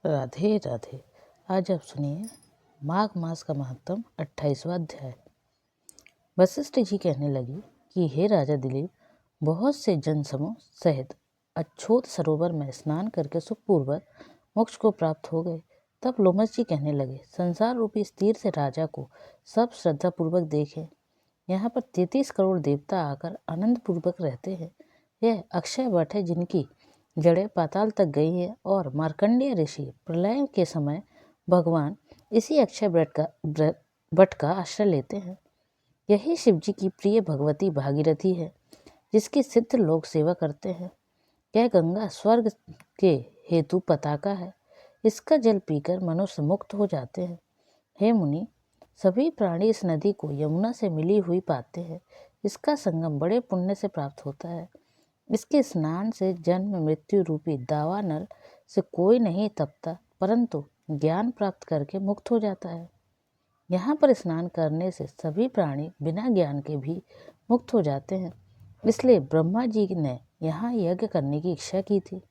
राधे राधे। आज आप सुनिए माघ मास का महत्तम 28वां अध्याय। वशिष्ठ जी कहने लगे कि हे राजा दिलीप, बहुत से जनसमूह सहित अछोत सरोवर में स्नान करके सुखपूर्वक मोक्ष को प्राप्त हो गए। तब लोमस जी कहने लगे, संसार रूपी इस तीर से राजा को सब श्रद्धा पूर्वक देखें। यहाँ पर 33 करोड़ देवता आकर आनंद पूर्वक रहते हैं। यह अक्षय वट है जिनकी जड़ें पाताल तक गई है और मार्कंडेय ऋषि प्रलय के समय भगवान इसी अक्षय वट का आश्रय लेते हैं। यही शिव जी की प्रिय भगवती भागीरथी है जिसकी सिद्ध लोग सेवा करते हैं। यह गंगा स्वर्ग के हेतु पताका है। इसका जल पीकर मनुष्य मुक्त हो जाते हैं। हे मुनि, सभी प्राणी इस नदी को यमुना से मिली हुई पाते हैं। इसका संगम बड़े पुण्य से प्राप्त होता है। इसके स्नान से जन्म मृत्यु रूपी दावानल से कोई नहीं तपता, परंतु ज्ञान प्राप्त करके मुक्त हो जाता है। यहाँ पर स्नान करने से सभी प्राणी बिना ज्ञान के भी मुक्त हो जाते हैं। इसलिए ब्रह्मा जी ने यहाँ यज्ञ करने की इच्छा की थी।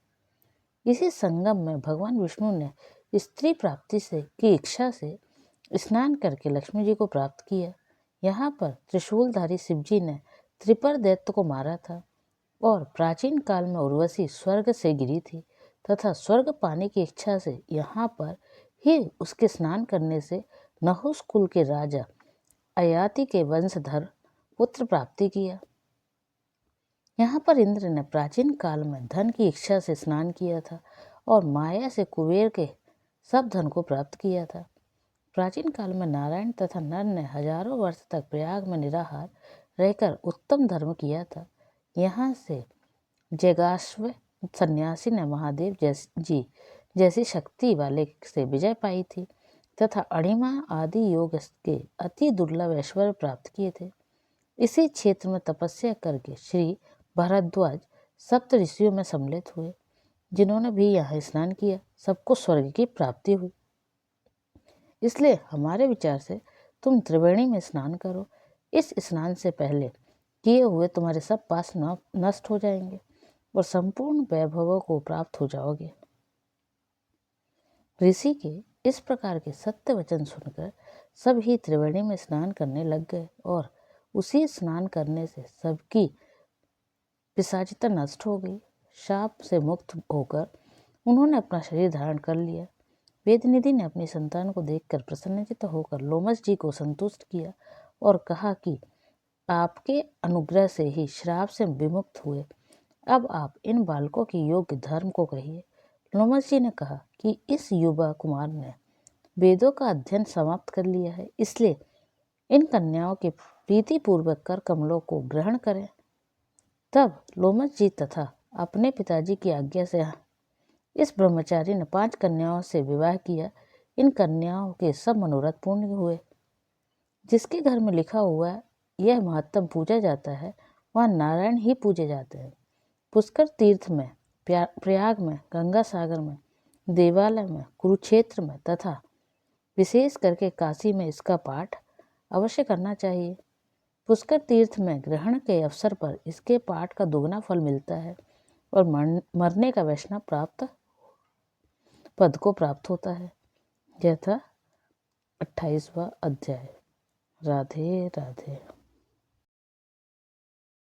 इसी संगम में भगवान विष्णु ने स्त्री प्राप्ति की इच्छा से स्नान करके लक्ष्मी जी को प्राप्त किया। यहाँ पर त्रिशूलधारी शिव जी ने त्रिपर दैत्य को मारा था और प्राचीन काल में उर्वशी स्वर्ग से गिरी थी तथा स्वर्ग पाने की इच्छा से यहाँ पर ही उसके स्नान करने से नहुस कुल के राजा अयाति के वंशधर पुत्र प्राप्ति किया। यहाँ पर इंद्र ने प्राचीन काल में धन की इच्छा से स्नान किया था और माया से कुबेर के सब धन को प्राप्त किया था। प्राचीन काल में नारायण तथा नर ने हजारों वर्ष तक प्रयाग में निराहार रहकर उत्तम धर्म किया था। यहाँ से जगाश्व सन्यासी ने महादेव जैसी शक्ति वाले से विजय पाई थी तथा अणिमा आदि योग के अति दुर्लभ ऐश्वर्य प्राप्त किए थे। इसी क्षेत्र में तपस्या करके श्री भारद्वाज सप्त ऋषियों में सम्मिलित हुए, जिन्होंने भी यहाँ स्नान किया। सबको स्वर्ग की प्राप्ति हुई। इसलिए हमारे विचार से तुम त्रिवेणी में स्नान करो। इस स्नान से पहले किए हुए तुम्हारे सब पास नष्ट हो जाएंगे और संपूर्ण वैभवों को प्राप्त हो जाओगे। ऋषि के इस प्रकार के सत्य वचन सुनकर सब ही त्रिवेणी में स्नान करने लग गए और उसी स्नान करने से सबकी पिशाचिता नष्ट हो गई। शाप से मुक्त होकर उन्होंने अपना शरीर धारण कर लिया। वेदनिधि ने अपनी संतान को देखकर प्रसन्नचित्त होकर लोमस जी को संतुष्ट किया और कहा कि आपके अनुग्रह से ही श्राप से विमुक्त हुए। अब आप इन बालकों की योग्य धर्म को कहिए। लोमस जी ने कहा कि इस युवा कुमार ने वेदों का अध्ययन समाप्त कर लिया है, इसलिए इन कन्याओं के प्रीतिपूर्वक कर कमलों को ग्रहण करें। तब लोमस जी तथा अपने पिताजी की आज्ञा से इस ब्रह्मचारी ने 5 कन्याओं से विवाह किया। इन कन्याओं के सब मनोरथ पूर्ण हुए। जिसके घर में लिखा हुआ यह महत्तम पूजा जाता है, वहाँ नारायण ही पूजे जाते हैं। पुष्कर तीर्थ में, प्रयाग में, गंगा सागर में, देवालय में, कुरुक्षेत्र में तथा विशेष करके काशी में इसका पाठ अवश्य करना चाहिए। पुष्कर तीर्थ में ग्रहण के अवसर पर इसके पाठ का दुगना फल मिलता है और मरने का वैष्णव पद को प्राप्त होता है। यह था 28वां अध्याय। राधे राधे।